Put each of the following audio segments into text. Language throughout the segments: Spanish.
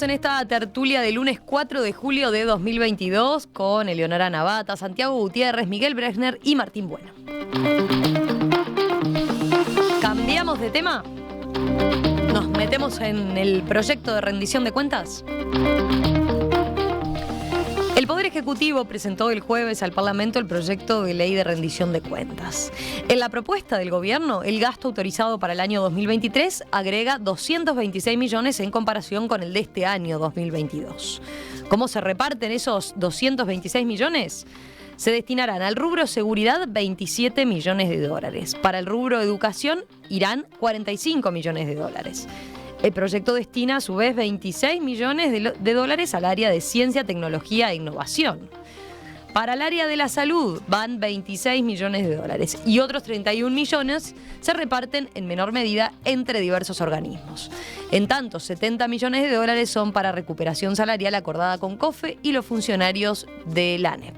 en esta tertulia de lunes 4 de julio de 2022 con Eleonora Navata, Santiago Gutiérrez, Miguel Bresner y Martín Bueno. ¿Cambiamos de tema? ¿Nos metemos en el proyecto de rendición de cuentas? El Poder Ejecutivo presentó el jueves al Parlamento el proyecto de ley de rendición de cuentas. En la propuesta del gobierno, el gasto autorizado para el año 2023 agrega 226 millones en comparación con el de este año 2022. ¿Cómo se reparten esos 226 millones? Se destinarán al rubro seguridad 27 millones de dólares. Para el rubro educación irán 45 millones de dólares. El proyecto destina a su vez 26 millones de dólares al área de ciencia, tecnología e innovación. Para el área de la salud van 26 millones de dólares y otros 31 millones se reparten en menor medida entre diversos organismos. En tanto, 70 millones de dólares son para recuperación salarial acordada con COFE y los funcionarios de la ANEP.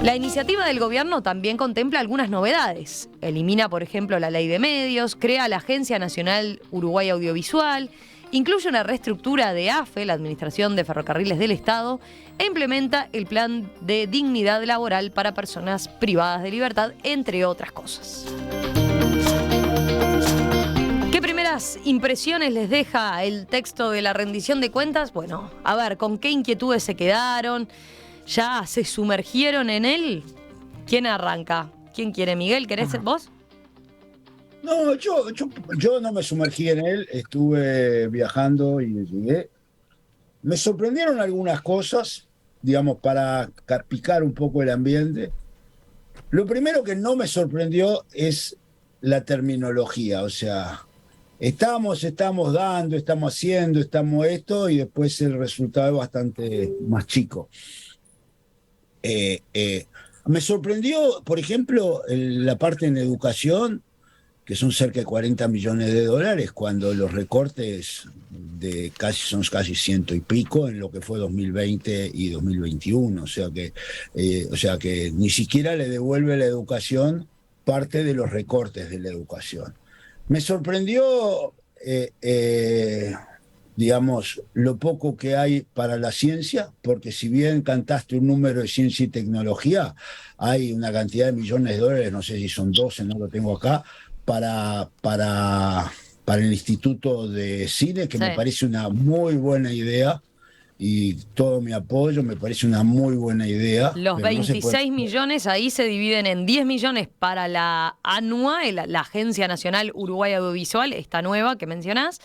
La iniciativa del gobierno también contempla algunas novedades. Elimina, por ejemplo, la ley de medios, crea la Agencia Nacional Uruguay Audiovisual, incluye una reestructura de AFE, la Administración de Ferrocarriles del Estado, e implementa el plan de dignidad laboral para personas privadas de libertad, entre otras cosas. ¿Qué primeras impresiones les deja el texto de la rendición de cuentas? Bueno, a ver, ¿con qué inquietudes se quedaron? ¿Ya se sumergieron en él? ¿Quién arranca? ¿Quién quiere? Miguel, ¿querés ser vos? No, yo no me sumergí en él, estuve viajando y llegué. Me sorprendieron algunas cosas, digamos, para picar un poco el ambiente. Lo primero que no me sorprendió es la terminología, o sea, estamos dando, estamos haciendo, estamos esto, y después el resultado es bastante más chico. Me sorprendió, por ejemplo, la parte en educación, que son cerca de 40 millones de dólares, cuando los recortes son casi ciento y pico en lo que fue 2020 y 2021. O sea que ni siquiera le devuelve la educación parte de los recortes de la educación. Me sorprendió, digamos, lo poco que hay para la ciencia, porque si bien cantaste un número de ciencia y tecnología, hay una cantidad de millones de dólares, no sé si son 12, no lo tengo acá, para el Instituto de Cine, que sí, me parece una muy buena idea, y todo mi apoyo, me parece una muy buena idea. Los 26 millones ahí se dividen en 10 millones para la ANUA, la Agencia Nacional Uruguay Audiovisual, esta nueva que mencionás,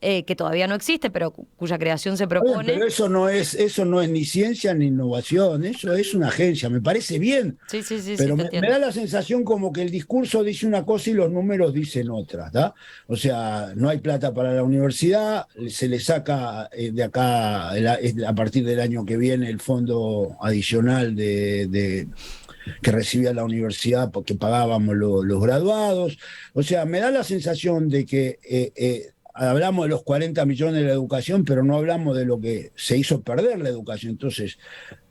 que todavía no existe, pero cuya creación se propone. Pero eso no es ni ciencia ni innovación, eso es una agencia, me parece bien. Sí, pero me da la sensación como que el discurso dice una cosa y los números dicen otra, ¿tá? O sea, no hay plata para la universidad, se le saca de acá, a partir del año que viene, el fondo adicional que recibía la universidad porque pagábamos los graduados. O sea, me da la sensación de que hablamos de los 40 millones de la educación, pero no hablamos de lo que se hizo perder la educación. Entonces,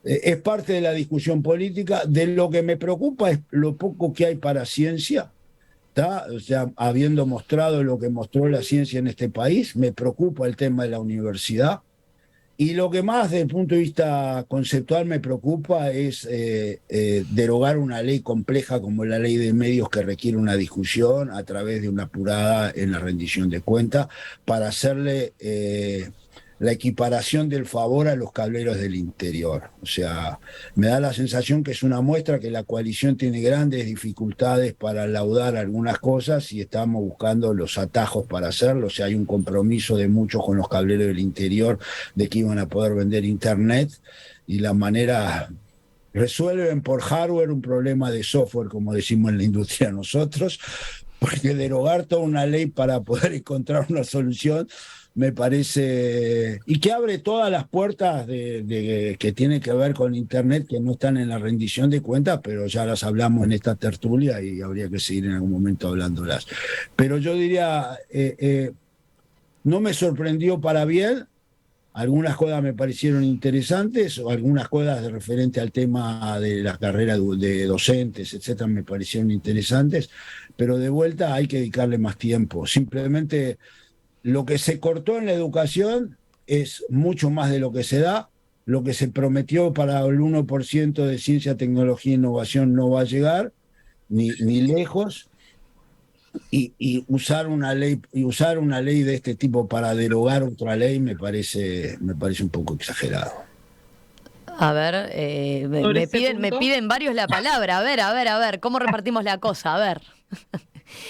es parte de la discusión política. De lo que me preocupa es lo poco que hay para ciencia, ¿tá? O sea, habiendo mostrado lo que mostró la ciencia en este país, me preocupa el tema de la universidad. Y lo que más, desde el punto de vista conceptual, me preocupa es derogar una ley compleja como la ley de medios, que requiere una discusión a través de una apurada en la rendición de cuentas, para hacerle la equiparación del favor a los cableros del interior. O sea, me da la sensación que es una muestra que la coalición tiene grandes dificultades para laudar algunas cosas y estamos buscando los atajos para hacerlo. O sea, hay un compromiso de muchos con los cableros del interior de que iban a poder vender internet, y la manera... resuelven por hardware un problema de software, como decimos en la industria nosotros, porque derogar toda una ley para poder encontrar una solución me parece, y que abre todas las puertas que tienen que ver con internet, que no están en la rendición de cuentas, pero ya las hablamos en esta tertulia y habría que seguir en algún momento hablándolas. Pero yo diría, no me sorprendió para bien. Algunas cosas me parecieron interesantes, o algunas cosas de referente al tema de la carrera de docentes, etcétera, me parecieron interesantes, pero de vuelta hay que dedicarle más tiempo. Simplemente lo que se cortó en la educación es mucho más de lo que se da. Lo que se prometió para el 1% de ciencia, tecnología e innovación no va a llegar, ni lejos. Y usar una ley de este tipo para derogar otra ley me parece un poco exagerado. A ver, me piden varios la palabra. A ver, ¿cómo repartimos la cosa? A ver.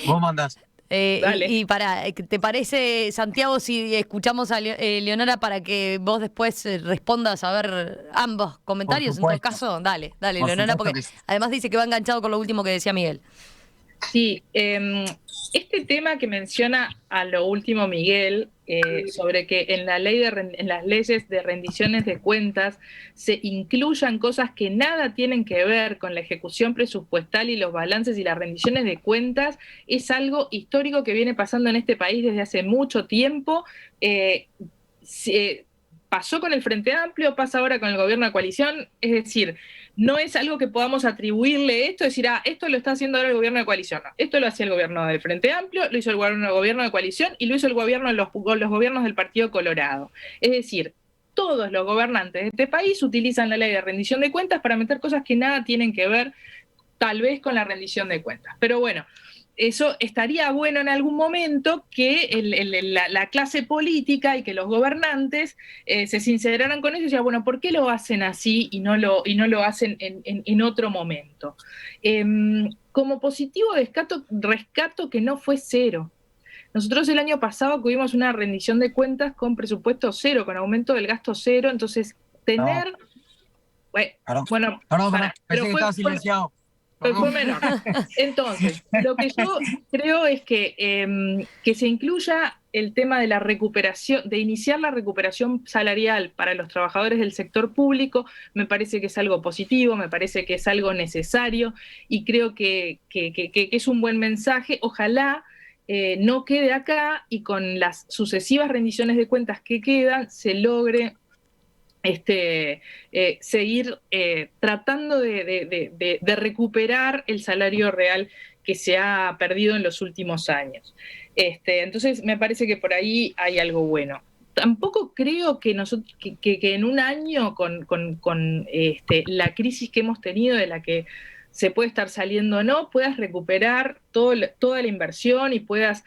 Vos mandás. Y ¿te parece, Santiago, si escuchamos a Leonora para que vos después respondas a ver ambos comentarios? En todo caso, dale, Leonora, porque además dice que va enganchado con lo último que decía Miguel. Sí, este tema que menciona a lo último Miguel, sobre que en las leyes de rendiciones de cuentas se incluyan cosas que nada tienen que ver con la ejecución presupuestal y los balances y las rendiciones de cuentas, es algo histórico que viene pasando en este país desde hace mucho tiempo. Pasó con el Frente Amplio, pasa ahora con el gobierno de coalición, es decir, no es algo que podamos atribuirle esto, decir, esto lo está haciendo ahora el gobierno de coalición. No, esto lo hacía el gobierno del Frente Amplio, lo hizo el gobierno de coalición y lo hizo el gobierno los gobiernos del Partido Colorado. Es decir, todos los gobernantes de este país utilizan la ley de rendición de cuentas para meter cosas que nada tienen que ver, tal vez, con la rendición de cuentas. Pero bueno, eso estaría bueno en algún momento que la clase política y que los gobernantes se sinceraran con eso y decían, bueno, ¿por qué lo hacen así y no lo hacen en otro momento? Como positivo rescato que no fue cero. Nosotros el año pasado tuvimos una rendición de cuentas con presupuesto cero, con aumento del gasto cero, entonces tener... No. Perdón, pensé que estaba silenciado. Fue menor. Entonces, lo que yo creo es que se incluya el tema de la recuperación, de iniciar la recuperación salarial para los trabajadores del sector público, me parece que es algo positivo, me parece que es algo necesario y creo que es un buen mensaje. Ojalá no quede acá y con las sucesivas rendiciones de cuentas que quedan se logre seguir tratando de recuperar el salario real que se ha perdido en los últimos años. Entonces me parece que por ahí hay algo bueno. Tampoco creo que en un año con la crisis que hemos tenido, de la que se puede estar saliendo o no, puedas recuperar toda la inversión y puedas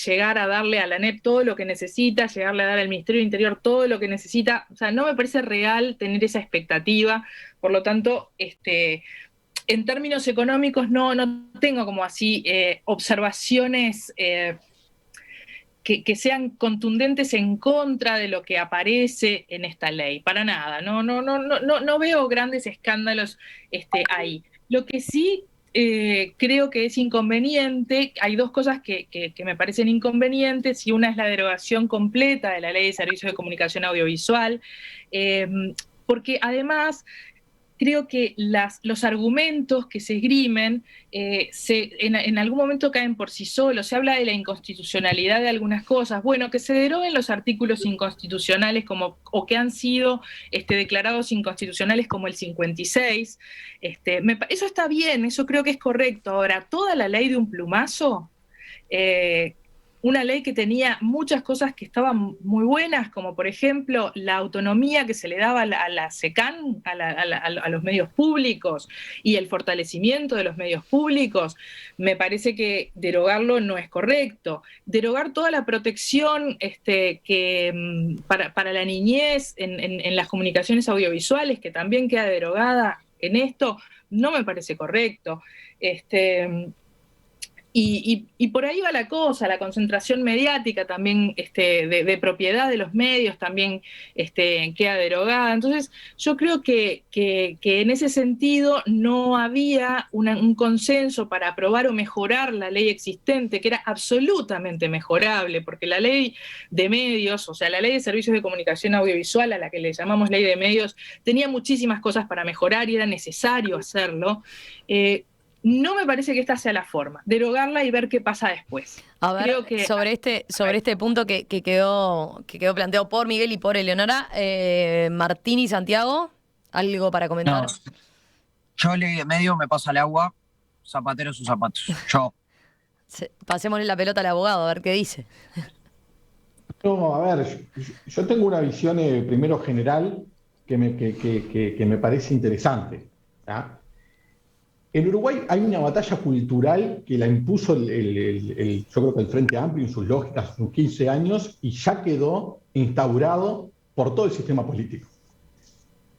llegar a darle a la ANEP todo lo que necesita, llegarle a dar al Ministerio del Interior todo lo que necesita. O sea, no me parece real tener esa expectativa. Por lo tanto, en términos económicos no tengo como así observaciones que sean contundentes en contra de lo que aparece en esta ley. Para nada. No veo grandes escándalos ahí. Lo que sí creo que es inconveniente, hay dos cosas que me parecen inconvenientes, y una es la derogación completa de la Ley de Servicios de Comunicación Audiovisual, porque además creo que los argumentos que se esgrimen en algún momento caen por sí solos. Se habla de la inconstitucionalidad de algunas cosas. Bueno, que se deroguen los artículos inconstitucionales o que han sido declarados inconstitucionales, como el 56. Eso está bien, eso creo que es correcto. Ahora, toda la ley de un plumazo, una ley que tenía muchas cosas que estaban muy buenas, como por ejemplo la autonomía que se le daba a la SECAN, a los medios públicos, y el fortalecimiento de los medios públicos. Me parece que derogarlo no es correcto. Derogar toda la protección para la niñez en las comunicaciones audiovisuales, que también queda derogada en esto, no me parece correcto. Y por ahí va la cosa, la concentración mediática también de propiedad de los medios también queda derogada. Entonces yo creo que en ese sentido no había un consenso para aprobar o mejorar la ley existente, que era absolutamente mejorable, porque la ley de medios, o sea, la ley de servicios de comunicación audiovisual, a la que le llamamos ley de medios, tenía muchísimas cosas para mejorar y era necesario hacerlo. No me parece que esta sea la forma, derogarla y ver qué pasa después. A ver, creo que sobre este punto que quedó planteado por Miguel y por Eleonora, Martín y Santiago, ¿algo para comentar? No. Yo ley de medio me pasa el agua, zapatero sus zapatos. Yo. Pasémosle la pelota al abogado a ver qué dice. No, a ver, yo tengo una visión primero general que me parece interesante. ¿Ah? En Uruguay hay una batalla cultural que la impuso yo creo que el Frente Amplio en sus lógicas hace unos 15 años y ya quedó instaurado por todo el sistema político.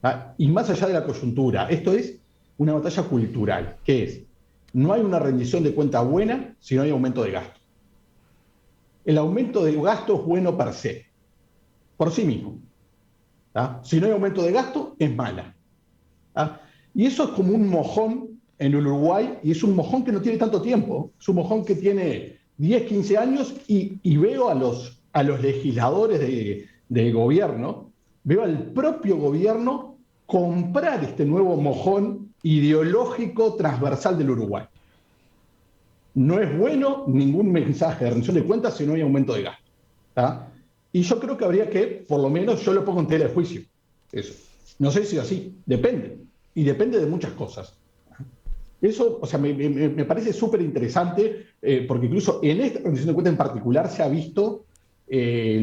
¿Ah? Y más allá de la coyuntura, esto es una batalla cultural, que es, no hay una rendición de cuenta buena si no hay aumento de gasto. El aumento de gasto es bueno per se, por sí mismo. ¿Ah? Si no hay aumento de gasto, es mala. ¿Ah? Y eso es como un mojón en el Uruguay, y es un mojón que no tiene tanto tiempo, es un mojón que tiene 10, 15 años, y veo a los legisladores del gobierno, veo al propio gobierno comprar este nuevo mojón ideológico transversal del Uruguay. No es bueno ningún mensaje de rendición de cuentas si no hay aumento de gasto. ¿Ah? Y yo creo que habría que, por lo menos, yo lo pongo en tela de juicio. Eso. No sé si es así, depende. Y depende de muchas cosas. Eso, o sea, me parece súper interesante, porque incluso en esta rendición de cuentas en particular se ha visto, lo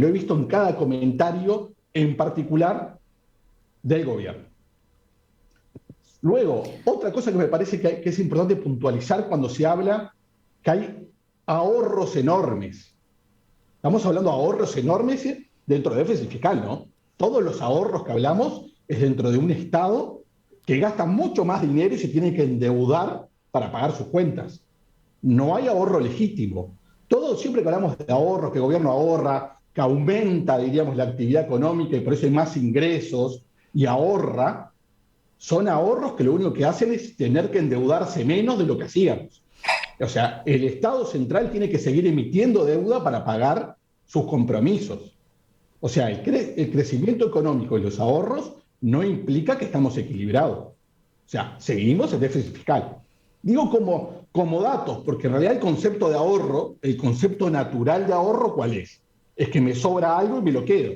he visto en cada comentario en particular del gobierno. Luego, otra cosa que me parece que es importante puntualizar cuando se habla que hay ahorros enormes. Estamos hablando de ahorros enormes dentro de déficit fiscal, ¿no? Todos los ahorros que hablamos es dentro de un Estado que gasta mucho más dinero y se tiene que endeudar para pagar sus cuentas. No hay ahorro legítimo. Todo, siempre que hablamos de ahorro, que el gobierno ahorra, que aumenta, diríamos, la actividad económica y por eso hay más ingresos y ahorra, son ahorros que lo único que hacen es tener que endeudarse menos de lo que hacíamos. O sea, el Estado central tiene que seguir emitiendo deuda para pagar sus compromisos. O sea, el crecimiento económico y los ahorros no implica que estamos equilibrados. O sea, seguimos el déficit fiscal. Digo como datos, porque en realidad el concepto de ahorro, el concepto natural de ahorro, ¿cuál es? Es que me sobra algo y me lo quedo.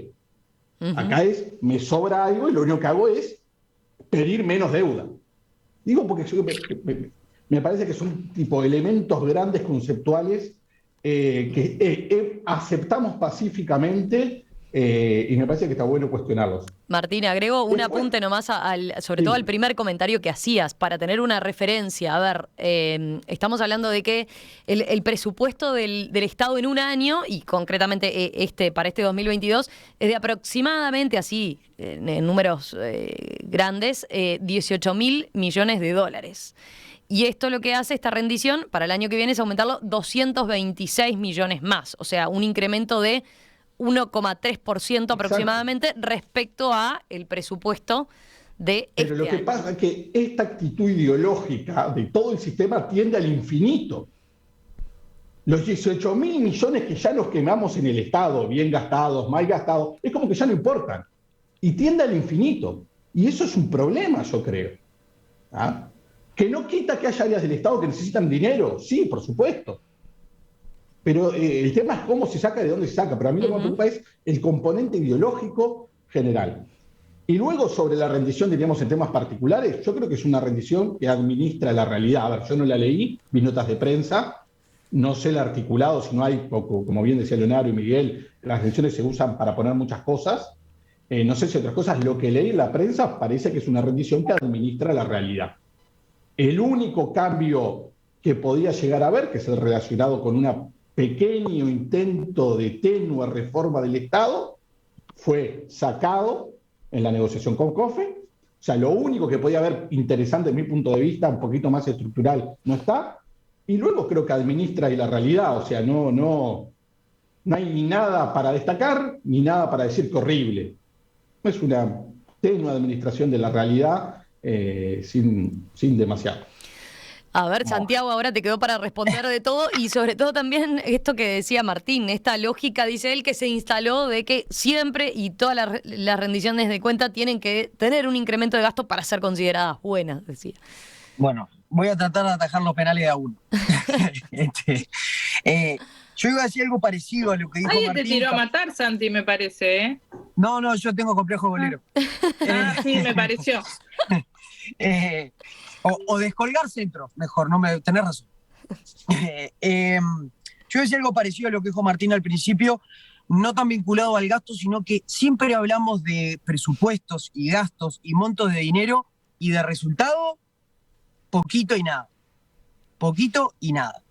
Acá es, me sobra algo y lo único que hago es pedir menos deuda. Digo porque me parece que son tipo elementos grandes conceptuales que aceptamos pacíficamente y me parece que está bueno cuestionarlos. Martín, agrego un apunte nomás sobre todo al primer comentario que hacías, para tener una referencia. A ver, estamos hablando de que el presupuesto del Estado en un año, y concretamente para este 2022, es de aproximadamente, así, en números grandes, 18.000 millones de dólares. Y esto lo que hace esta rendición para el año que viene es aumentarlo 226 millones más, o sea, un incremento de 1,3% aproximadamente. Exacto. Respecto a el presupuesto de este año. Pero lo que pasa es que esta actitud ideológica de todo el sistema tiende al infinito. Los 18.000 millones que ya nos quemamos en el Estado, bien gastados, mal gastados, es como que ya no importan. Y tiende al infinito. Y eso es un problema, yo creo. ¿Ah? Que no quita que haya áreas del Estado que necesitan dinero. Sí, por supuesto. Pero el tema es cómo se saca, de dónde se saca. Pero a mí lo que me preocupa es el componente ideológico general. Y luego sobre la rendición, diríamos, en temas particulares, yo creo que es una rendición que administra la realidad. A ver, yo no la leí, vi notas de prensa, no sé el articulado, si no hay, como bien decía Leonardo y Miguel, las rendiciones se usan para poner muchas cosas. No sé si otras cosas, lo que leí en la prensa parece que es una rendición que administra la realidad. El único cambio que podía llegar a ver, que es el relacionado con una pequeño intento de tenue reforma del Estado, fue sacado en la negociación con COFE. O sea, lo único que podía haber interesante desde mi punto de vista, un poquito más estructural, no está. Y luego creo que administra y la realidad. O sea, no hay ni nada para destacar, ni nada para decir que horrible. Es una tenue administración de la realidad sin demasiado. A ver, Santiago, ahora te quedó para responder de todo y sobre todo también esto que decía Martín, esta lógica, dice él, que se instaló de que siempre y todas las rendiciones de cuenta tienen que tener un incremento de gasto para ser consideradas buenas, decía. Bueno, voy a tratar de atajar los penales a uno. Yo iba a decir algo parecido a lo que dijo Martín. Alguien te tiró a matar, Santi, me parece, ¿eh? No, yo tengo complejo bolero. Sí, me pareció. O descolgar centro, mejor, tenés razón. Yo decía algo parecido a lo que dijo Martín al principio, no tan vinculado al gasto, sino que siempre hablamos de presupuestos y gastos y montos de dinero y de resultado, poquito y nada. Poquito y nada.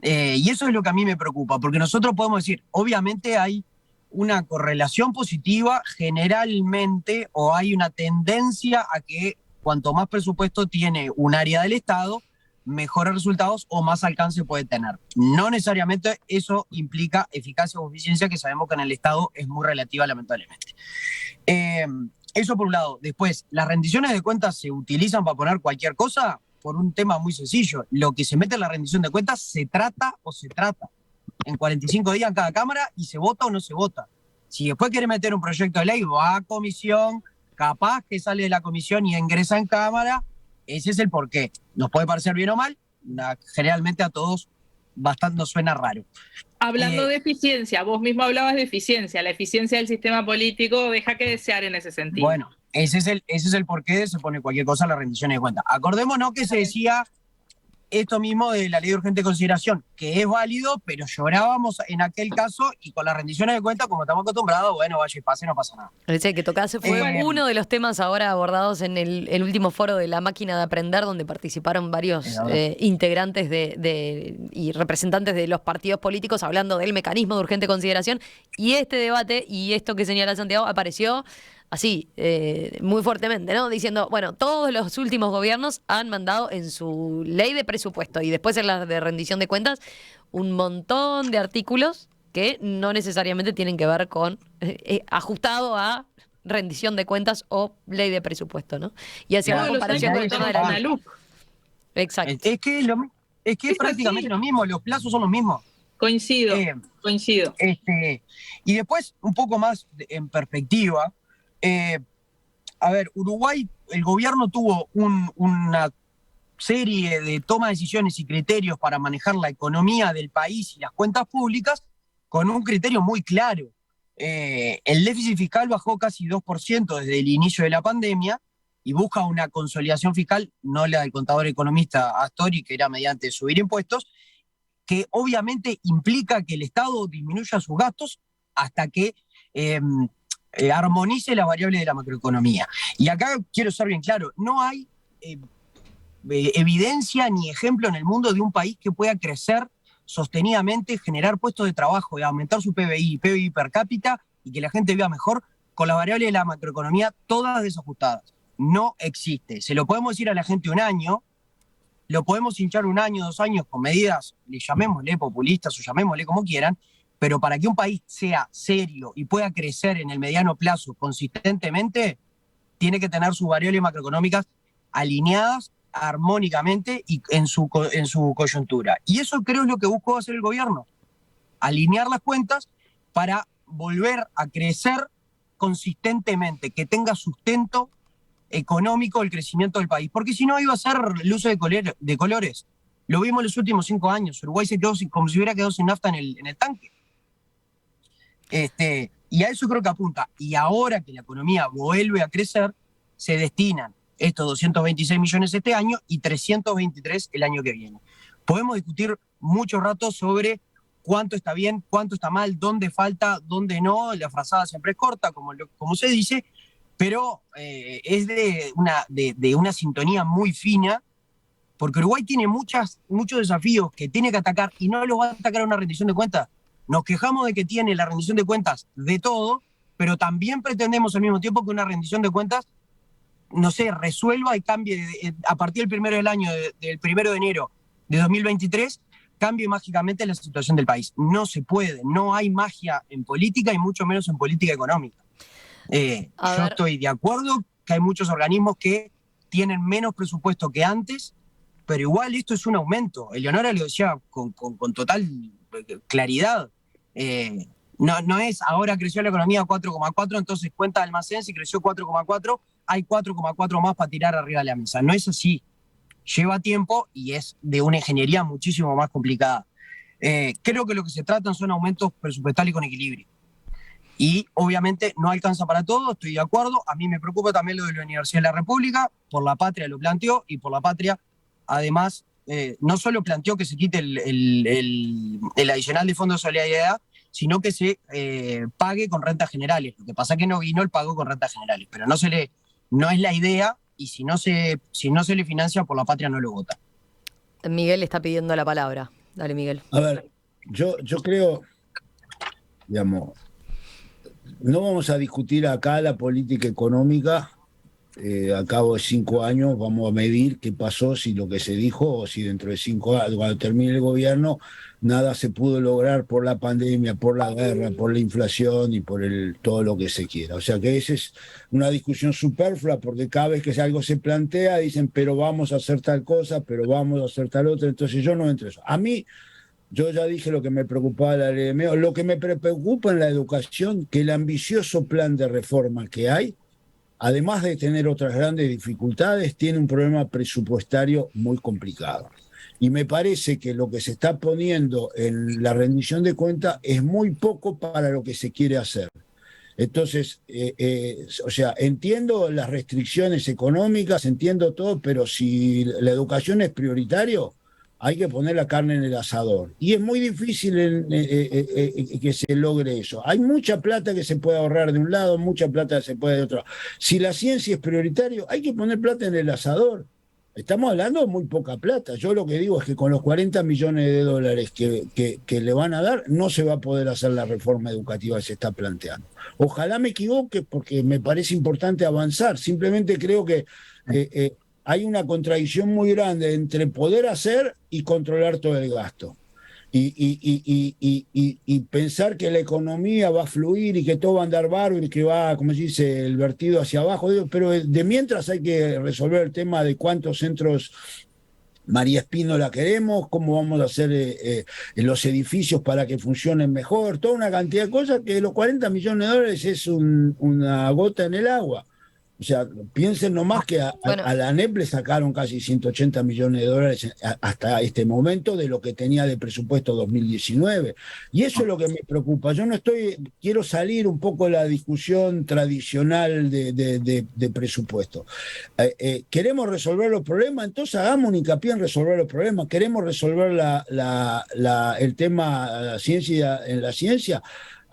Y eso es lo que a mí me preocupa, porque nosotros podemos decir, obviamente hay una correlación positiva generalmente, o hay una tendencia a que cuanto más presupuesto tiene un área del Estado, mejores resultados o más alcance puede tener. No necesariamente eso implica eficacia o eficiencia, que sabemos que en el Estado es muy relativa, lamentablemente. Eso por un lado. Después, ¿las rendiciones de cuentas se utilizan para poner cualquier cosa? Por un tema muy sencillo. Lo que se mete en la rendición de cuentas se trata o se trata en 45 días en cada Cámara y se vota o no se vota. Si después quiere meter un proyecto de ley, va a comisión, capaz que sale de la comisión y ingresa en Cámara. Ese es el porqué. Nos puede parecer bien o mal, generalmente a todos bastante nos suena raro. Hablando de eficiencia, vos mismo hablabas de eficiencia. La eficiencia del sistema político deja que desear en ese sentido. Bueno, ese es el porqué se pone cualquier cosa en la rendición de cuentas. Acordémonos que se decía esto mismo de la ley de urgente consideración, que es válido, pero llorábamos en aquel caso y con las rendiciones de cuentas, como estamos acostumbrados, bueno, vaya y pase, no pasa nada. El que tocase fue uno de los temas ahora abordados en el último foro de la máquina de aprender, donde participaron varios integrantes y representantes de los partidos políticos hablando del mecanismo de urgente consideración. Y este debate y esto que señala Santiago apareció así, muy fuertemente, ¿no? Diciendo, bueno, todos los últimos gobiernos han mandado en su ley de presupuesto y después en la de rendición de cuentas un montón de artículos que no necesariamente tienen que ver con ajustado a rendición de cuentas o ley de presupuesto, ¿no? Y hacía una comparación con el tema de la LUC. Exacto. Es que es prácticamente lo mismo, los plazos son los mismos. Coincido. Y después, un poco más en perspectiva, a ver, Uruguay, el gobierno tuvo una serie de toma de decisiones y criterios para manejar la economía del país y las cuentas públicas con un criterio muy claro. El déficit fiscal bajó casi 2% desde el inicio de la pandemia y busca una consolidación fiscal, no la del contador economista Astori, que era mediante subir impuestos, que obviamente implica que el Estado disminuya sus gastos hasta que armonice las variables de la macroeconomía. Y acá quiero ser bien claro, no hay evidencia ni ejemplo en el mundo de un país que pueda crecer sostenidamente, generar puestos de trabajo y aumentar su PBI per cápita y que la gente viva mejor con las variables de la macroeconomía todas desajustadas. No existe. Se lo podemos decir a la gente un año, lo podemos hinchar 1 año, 2 años con medidas, le llamémosle populistas o llamémosle como quieran, pero para que un país sea serio y pueda crecer en el mediano plazo consistentemente, tiene que tener sus variables macroeconómicas alineadas armónicamente y en su coyuntura. Y eso creo es lo que buscó hacer el gobierno, alinear las cuentas para volver a crecer consistentemente, que tenga sustento económico el crecimiento del país, porque si no iba a ser luce de colores. Lo vimos en los últimos 5 años, Uruguay se quedó como si hubiera quedado sin nafta en el tanque. Y a eso creo que apunta. Y ahora que la economía vuelve a crecer, se destinan estos 226 millones este año y 323 el año que viene. Podemos discutir mucho rato sobre cuánto está bien, cuánto está mal, dónde falta, dónde no. La frazada siempre es corta, como se dice, pero es de una sintonía muy fina, porque Uruguay tiene muchos desafíos que tiene que atacar y no los va a atacar a una rendición de cuentas. Nos quejamos de que tiene la rendición de cuentas de todo, pero también pretendemos al mismo tiempo que una rendición de cuentas, no sé, resuelva y cambie a partir del 1 de enero de 2023, cambie mágicamente la situación del país. No se puede, no hay magia en política y mucho menos en política económica. Yo estoy de acuerdo que hay muchos organismos que tienen menos presupuesto que antes, pero igual esto es un aumento. Eleonora lo decía con total claridad. No es ahora creció la economía 4,4, entonces cuenta almacén, si creció 4,4, hay 4,4 más para tirar arriba de la mesa. No es así. Lleva tiempo y es de una ingeniería muchísimo más complicada. Creo que lo que se tratan son aumentos presupuestales con equilibrio. Y obviamente no alcanza para todo, estoy de acuerdo. A mí me preocupa también lo de la Universidad de la República, por la patria lo planteó y por la patria, además, no solo planteó que se quite el adicional de Fondo de Solidaridad, sino que se pague con rentas generales. Lo que pasa es que no vino el pago con rentas generales, pero no es la idea, y si no se le financia, por la patria no lo vota. Miguel está pidiendo la palabra. Dale, Miguel. A ver, yo creo, digamos, no vamos a discutir acá la política económica. A cabo de 5 años vamos a medir qué pasó, si lo que se dijo, o si dentro de 5 años, cuando termine el gobierno, nada se pudo lograr por la pandemia, por la guerra, por la inflación y por todo lo que se quiera. O sea que esa es una discusión superflua, porque cada vez que algo se plantea dicen, pero vamos a hacer tal cosa, pero vamos a hacer tal otra. Entonces yo no entro en eso. A mí, yo ya dije lo que me preocupaba la ley de MEO. Lo que me preocupa en la educación, que el ambicioso plan de reforma que hay, además de tener otras grandes dificultades, tiene un problema presupuestario muy complicado. Y me parece que lo que se está poniendo en la rendición de cuentas es muy poco para lo que se quiere hacer. Entonces, o sea, entiendo las restricciones económicas, entiendo todo, pero si la educación es prioritario, hay que poner la carne en el asador. Y es muy difícil que se logre eso. Hay mucha plata que se puede ahorrar de un lado, mucha plata que se puede de otro. Si la ciencia es prioritario, hay que poner plata en el asador. Estamos hablando de muy poca plata. Yo lo que digo es que con los 40 millones de dólares que le van a dar, no se va a poder hacer la reforma educativa que se está planteando. Ojalá me equivoque, porque me parece importante avanzar. Simplemente creo que hay una contradicción muy grande entre poder hacer y controlar todo el gasto. Y pensar que la economía va a fluir y que todo va a andar bárbaro y que va, como se dice, el vertido hacia abajo. Pero de mientras hay que resolver el tema de cuántos centros María Espínola queremos, cómo vamos a hacer los edificios para que funcionen mejor, toda una cantidad de cosas que los 40 millones de dólares es una gota en el agua. O sea, piensen nomás que a la ANEP le sacaron casi 180 millones de dólares hasta este momento de lo que tenía de presupuesto 2019. Y eso es lo que me preocupa. Yo quiero salir un poco de la discusión tradicional de presupuesto. ¿Queremos resolver los problemas? Entonces hagamos un hincapié en resolver los problemas. ¿Queremos resolver el tema en la ciencia?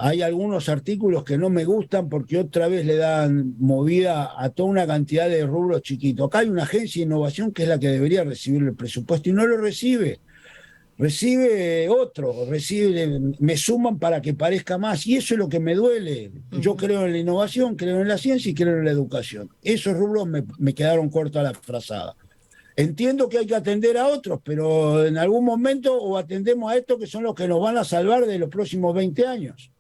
Hay algunos artículos que no me gustan porque otra vez le dan movida a toda una cantidad de rubros chiquitos. Acá hay una agencia de innovación que es la que debería recibir el presupuesto y no lo recibe. Recibe otro, me suman para que parezca más, y eso es lo que me duele. Yo creo en la innovación, creo en la ciencia y creo en la educación. Esos rubros me quedaron cortos a la frazada. Entiendo que hay que atender a otros, pero en algún momento o atendemos a estos que son los que nos van a salvar de los próximos 20 años.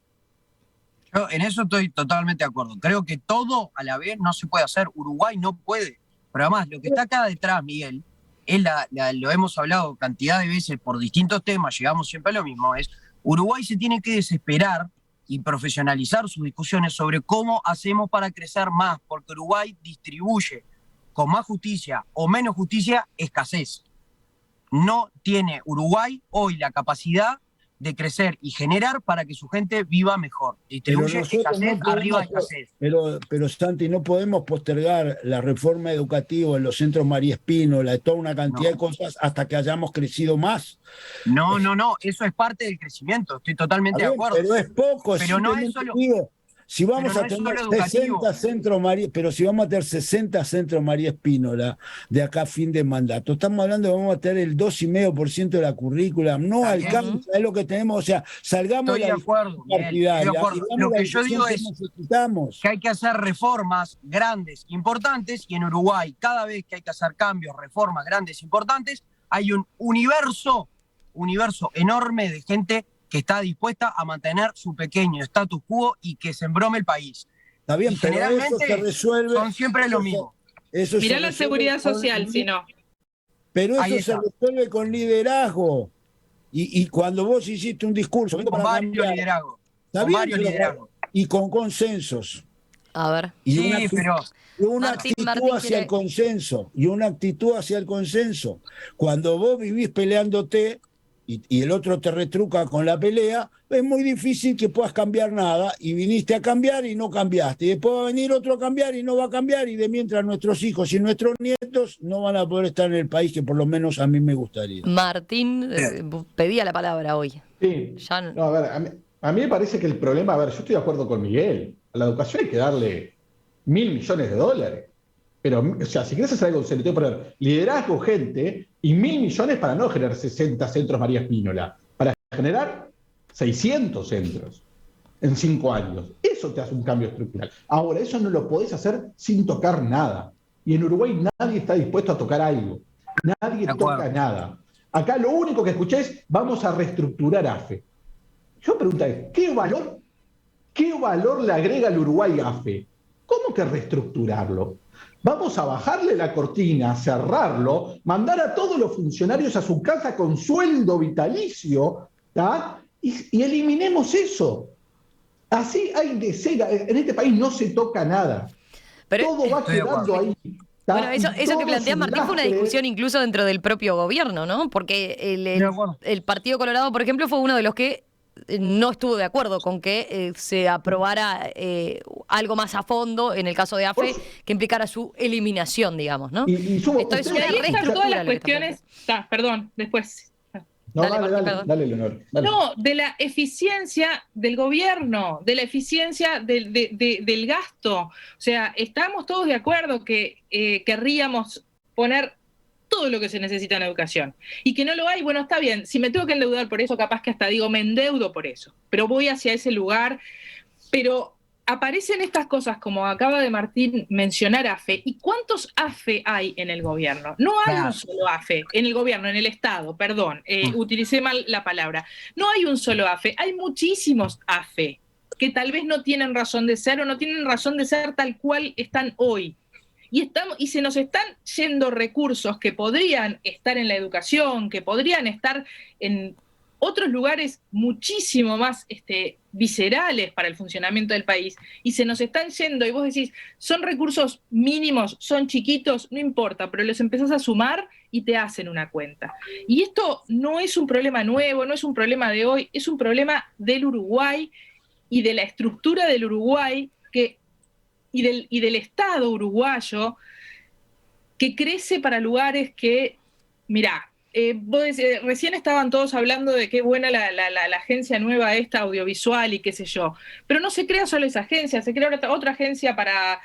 Yo en eso estoy totalmente de acuerdo. Creo que todo a la vez no se puede hacer. Uruguay no puede. Pero además, lo que está acá detrás, Miguel, es lo hemos hablado cantidad de veces por distintos temas, llegamos siempre a lo mismo, es Uruguay se tiene que desesperar y profesionalizar sus discusiones sobre cómo hacemos para crecer más, porque Uruguay distribuye con más justicia o menos justicia escasez. No tiene Uruguay hoy la capacidad de crecer y generar para que su gente viva mejor. Distribuye escasez arriba de escasez. Pero Santi, no podemos postergar la reforma educativa en los centros María Espínola, toda una cantidad de cosas hasta que hayamos crecido más. No, eso es parte del crecimiento, estoy totalmente de acuerdo. Pero es poco, pero no es solo... Si vamos a tener 60 centros María, pero si vamos a tener 60 centros María Espínola de acá a fin de mandato, estamos hablando de que vamos a tener el 2,5% de la currícula, no alcanza, es lo que tenemos, o sea, salgamos de la discusión partidaria. Lo que yo digo es que hay que hacer reformas grandes, importantes, y en Uruguay, cada vez que hay que hacer cambios, reformas grandes, importantes, hay un universo enorme de gente que está dispuesta a mantener su pequeño status quo y que se embrome el país. Está bien, pero generalmente eso se resuelve, son siempre lo mismo. Mirá la seguridad social, si no. Pero eso se resuelve con liderazgo. Y cuando vos hiciste un discurso... Con varios liderazgos. Y con consensos. A ver. Y una Martín actitud hacia el consenso. Y una actitud hacia el consenso. Cuando vos vivís peleándote... Y el otro te retruca con la pelea, es muy difícil que puedas cambiar nada, y viniste a cambiar y no cambiaste, y después va a venir otro a cambiar y no va a cambiar, y de mientras nuestros hijos y nuestros nietos no van a poder estar en el país que por lo menos a mí me gustaría. Martín pedía la palabra hoy. Sí. Ya... No, a ver, A mí me parece que el problema, a ver, yo estoy de acuerdo con Miguel, a la educación hay que darle $1.000 millones. Pero, o sea, si quieres hacer algo serio, te voy a poner liderazgo, gente, y $1.000 millones para no generar 60 centros María Espínola, para generar 600 centros en 5 años. Eso te hace un cambio estructural. Ahora, eso no lo podés hacer sin tocar nada. Y en Uruguay nadie está dispuesto a tocar algo. Nadie toca nada. Acá lo único que escuché es, vamos a reestructurar AFE. Yo pregunto, ¿qué valor le agrega al Uruguay AFE? ¿Cómo que reestructurarlo? Vamos a bajarle la cortina, cerrarlo, mandar a todos los funcionarios a su casa con sueldo vitalicio, ¿tá? Y eliminemos eso. Así hay decenas. En este país no se toca nada. Pero todo va quedando ahí. Bueno, eso que plantea Martín fue una discusión incluso dentro del propio gobierno, ¿no? Porque el Partido Colorado, por ejemplo, fue uno de los que no estuvo de acuerdo con que se aprobara algo más a fondo, en el caso de AFE, que implicara su eliminación, digamos, ¿no? Esto es una reestructura. Todas las cuestiones... Perdón, después... No, dale, Leonor. Dale. No, de la eficiencia del gobierno, de la eficiencia del gasto. O sea, estamos todos de acuerdo que querríamos poner todo lo que se necesita en educación. Y que no lo hay, bueno, está bien. Si me tengo que endeudar por eso, capaz que hasta digo, me endeudo por eso. Pero voy hacia ese lugar. Pero aparecen estas cosas, como acaba de Martín mencionar AFE. ¿Y cuántos AFE hay en el gobierno? No hay un solo AFE en el gobierno, en el Estado, perdón, utilicé mal la palabra. No hay un solo AFE, hay muchísimos AFE que tal vez no tienen razón de ser o no tienen razón de ser tal cual están hoy. Y se nos están yendo recursos que podrían estar en la educación, que podrían estar en otros lugares muchísimo más viscerales para el funcionamiento del país, y se nos están yendo, y vos decís, son recursos mínimos, son chiquitos, no importa, pero los empezás a sumar y te hacen una cuenta. Y esto no es un problema nuevo, no es un problema de hoy, es un problema del Uruguay y de la estructura del Uruguay y del Estado uruguayo, que crece para lugares que, mirá, vos decís, recién estaban todos hablando de qué buena la agencia nueva esta audiovisual y qué sé yo, pero no se crea solo esa agencia, se crea otra agencia para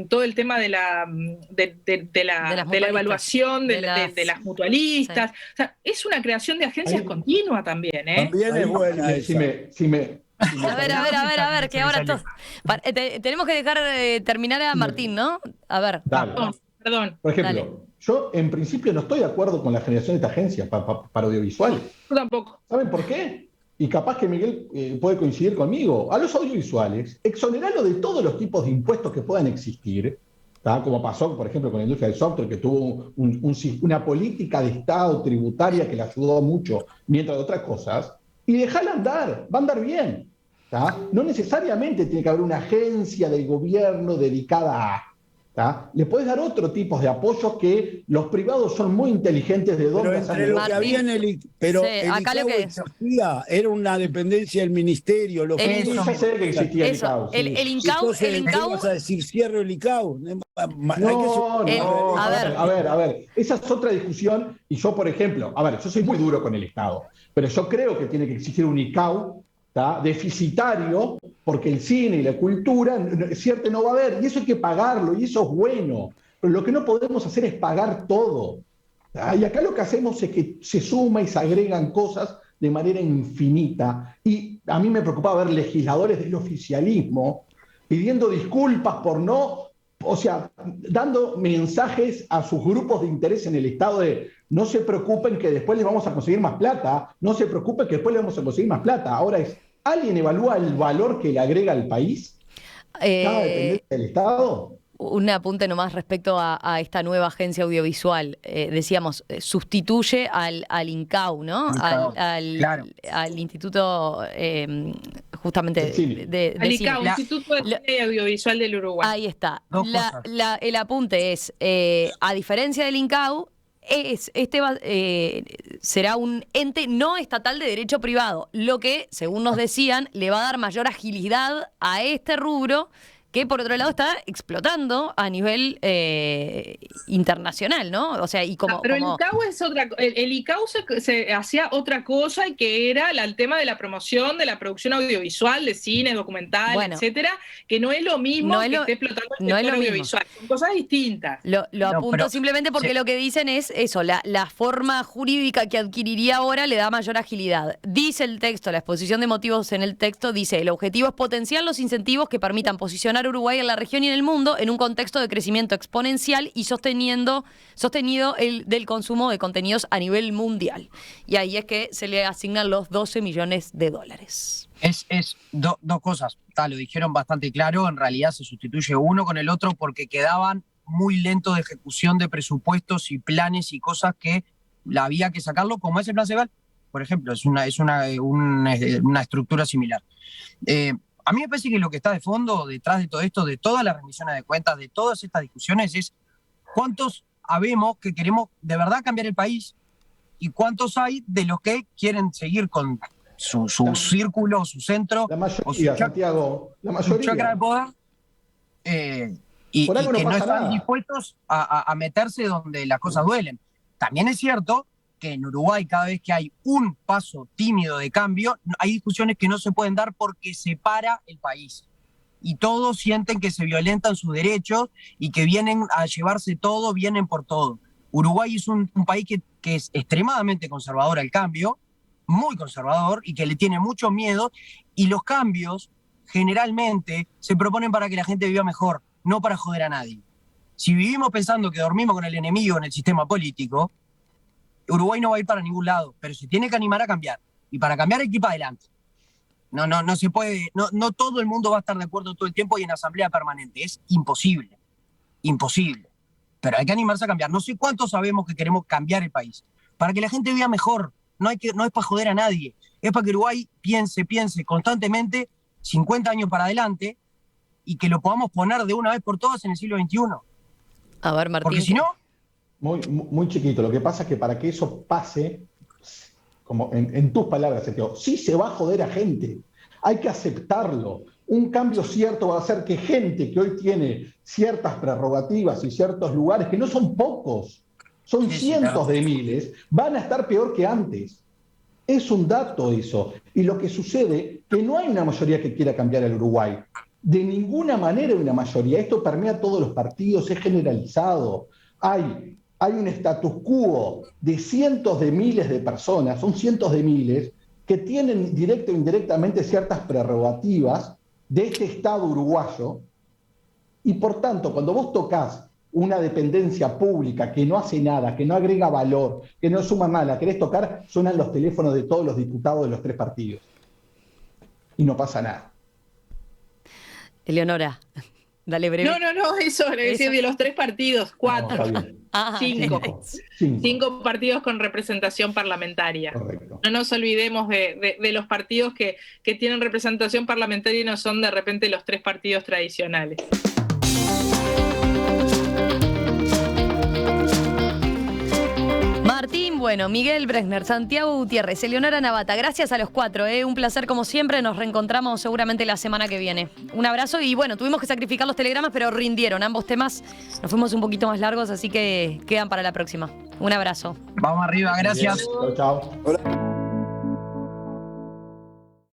todo el tema de la evaluación de las mutualistas. Sí. O sea, es una creación de agencias continua también, ¿eh? También es buena. A ver, que ahora tenemos que dejar terminar a Martín, ¿no? A ver. Perdón. Por ejemplo, yo en principio no estoy de acuerdo con la generación de esta agencia para audiovisuales. Yo tampoco. ¿Saben por qué? Y capaz que Miguel puede coincidir conmigo. A los audiovisuales, exonerarlo de todos los tipos de impuestos que puedan existir, ¿tá? Como pasó, por ejemplo, con la industria del software, que tuvo una política de Estado tributaria que le ayudó mucho, mientras de otras cosas, y dejarla andar, va a andar bien. ¿Tá? No necesariamente tiene que haber una agencia del gobierno dedicada a... ¿tá? Le puedes dar otro tipo de apoyo, que los privados son muy inteligentes de dónde salen. Lo que había en el ICAO era una dependencia del ministerio. Yo sé que existía el ICAO. El ICAO. ¿Vas a decir cierro el ICAO? A ver, esa es otra discusión. Y yo, por ejemplo, yo soy muy duro con el Estado, pero yo creo que tiene que existir un ICAO, ¿tá? Deficitario, porque el cine y la cultura, cierto, no va a haber, y eso hay que pagarlo, y eso es bueno. Pero lo que no podemos hacer es pagar todo. ¿Tá? Y acá lo que hacemos es que se suma y se agregan cosas de manera infinita. Y a mí me preocupaba ver legisladores del oficialismo pidiendo disculpas por no, o sea, dando mensajes a sus grupos de interés en el Estado de no se preocupen que después les vamos a conseguir más plata, no se preocupen que después les vamos a conseguir más plata. Ahora ¿alguien evalúa el valor que le agrega al país? ¿Cada dependencia del Estado? Un apunte nomás respecto a esta nueva agencia audiovisual. Decíamos, sustituye al INCAU, ¿no? Al Instituto justamente al INCAU, Instituto de Cine y Audiovisual del Uruguay. Ahí está. El apunte es, a diferencia del INCAU, será un ente no estatal de derecho privado, lo que, según nos decían, le va a dar mayor agilidad a este rubro, que por otro lado está explotando a nivel internacional, ¿no? O sea, y como... Pero el ICAO es otra, el ICAO se hacía otra cosa, y que era el tema de la promoción de la producción audiovisual, de cine, documental, etcétera, que no es lo mismo que esté explotando el sector audiovisual. Son cosas distintas. Lo apunto simplemente porque lo que dicen es eso, la forma jurídica que adquiriría ahora le da mayor agilidad. Dice el texto, la exposición de motivos en el texto dice: el objetivo es potenciar los incentivos que permitan posicionar a Uruguay en la región y en el mundo en un contexto de crecimiento exponencial y sostenido el del consumo de contenidos a nivel mundial. Y ahí es que se le asignan los $12 millones. Dos cosas, lo dijeron bastante claro, en realidad se sustituye uno con el otro porque quedaban muy lentos de ejecución de presupuestos y planes y cosas que había que sacarlo, como es el Plan Ceibal, por ejemplo, es una estructura similar. A mí me parece que lo que está de fondo, detrás de todo esto, de todas las rendiciones de cuentas, de todas estas discusiones, es cuántos habemos que queremos de verdad cambiar el país y cuántos hay de los que quieren seguir con su círculo, su centro, la mayoría, Santiago, la mayoría. Su chakra de poder, y que no están dispuestos a meterse donde las cosas duelen. También es cierto que en Uruguay, cada vez que hay un paso tímido de cambio, hay discusiones que no se pueden dar porque separa el país. Y todos sienten que se violentan sus derechos y que vienen a llevarse todo, vienen por todo. Uruguay es un país que es extremadamente conservador al cambio, muy conservador, y que le tiene mucho miedo, y los cambios generalmente se proponen para que la gente viva mejor, no para joder a nadie. Si vivimos pensando que dormimos con el enemigo en el sistema político, Uruguay no va a ir para ningún lado, pero se tiene que animar a cambiar. Y para cambiar hay que ir para adelante. No se puede, no todo el mundo va a estar de acuerdo todo el tiempo y en asamblea permanente. Es imposible. Imposible. Pero hay que animarse a cambiar. No sé cuántos sabemos que queremos cambiar el país. Para que la gente viva mejor. No es para joder a nadie. Es para que Uruguay piense constantemente 50 años para adelante y que lo podamos poner de una vez por todas en el siglo XXI. A ver, Martín. Porque si no... Muy chiquito. Lo que pasa es que para que eso pase, como en tus palabras, Sergio, sí se va a joder a gente. Hay que aceptarlo. Un cambio cierto va a hacer que gente que hoy tiene ciertas prerrogativas y ciertos lugares, que no son pocos, son cientos de miles, van a estar peor que antes. Es un dato eso. Y lo que sucede, que no hay una mayoría que quiera cambiar al Uruguay. De ninguna manera hay una mayoría. Esto permea todos los partidos, es generalizado. Hay un status quo de cientos de miles de personas, son cientos de miles, que tienen directa o indirectamente ciertas prerrogativas de este Estado uruguayo, y por tanto, cuando vos tocas una dependencia pública que no hace nada, que no agrega valor, que no suma nada, la querés tocar, suenan los teléfonos de todos los diputados de los 3 partidos. Y no pasa nada. Eleonora, dale breve. No, eso es decir, de los 3 partidos, 4. No, 5 partidos con representación parlamentaria. Correcto. No nos olvidemos de los partidos que tienen representación parlamentaria y no son de repente los 3 partidos tradicionales. Martín Bueno, Miguel Bresner, Santiago Gutiérrez, Eleonora Navata, gracias a los 4, un placer como siempre, nos reencontramos seguramente la semana que viene. Un abrazo y bueno, tuvimos que sacrificar los telegramas, pero rindieron ambos temas, nos fuimos un poquito más largos, así que quedan para la próxima. Un abrazo. Vamos arriba, gracias. Chao.